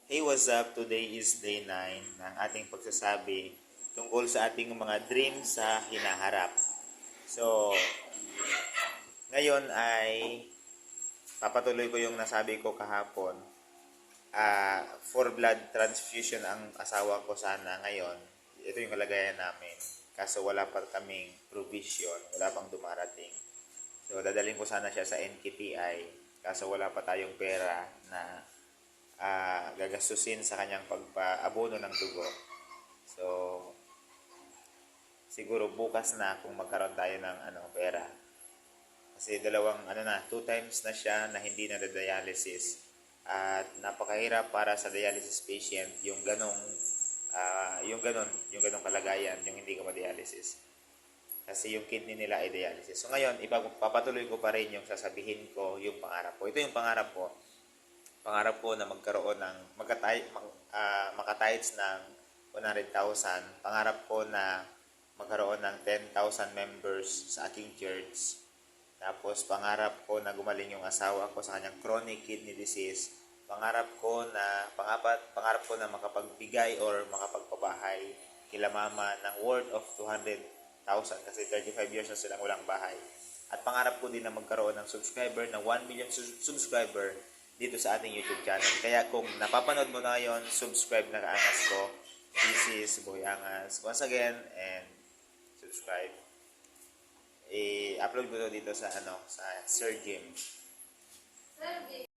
Hey, what's up? Today is day 9 ng ating pagsasabi tungkol sa ating mga dreams sa hinaharap. So, ngayon ay papatuloy ko yung nasabi ko kahapon. For blood transfusion ang asawa ko sana ngayon. Ito yung kalagayan namin. Kaso wala pa kaming provision, wala pang dumarating. So, dadalhin ko sana siya sa NKTI. Kaso wala pa tayong pera na gagastusin sa kanyang pagpaabono ng dugo. So, siguro bukas na kung magkaroon tayo ng pera. Kasi 2 times na siya na hindi na dialysis. At napakahirap para sa dialysis patient yung yung ganong kalagayan, yung hindi ka ma-dialysis. Kasi yung kidney nila ay dialysis. So ngayon, ipapatuloy ko pa rin yung sasabihin ko, yung pangarap ko. Ito yung pangarap ko. Pangarap ko na magkaroon ng makatides ng 100,000. Pangarap ko na magkaroon ng 10,000 members sa aking church. Tapos pangarap ko na gumaling yung asawa ko sa kanyang chronic kidney disease. Pangarap ko na makapagbigay or makapagpabahay kila mama ng worth of 200,000 kasi 35 years na silang walang bahay. At pangarap ko din na magkaroon ng subscriber na 1 million subscriber dito sa ating YouTube channel. Kaya kung napapanood mo na ngayon, subscribe na kaangas ko. This is Boy Angas. Once again, and subscribe. I-upload ko to dito sa sa Sir Jim.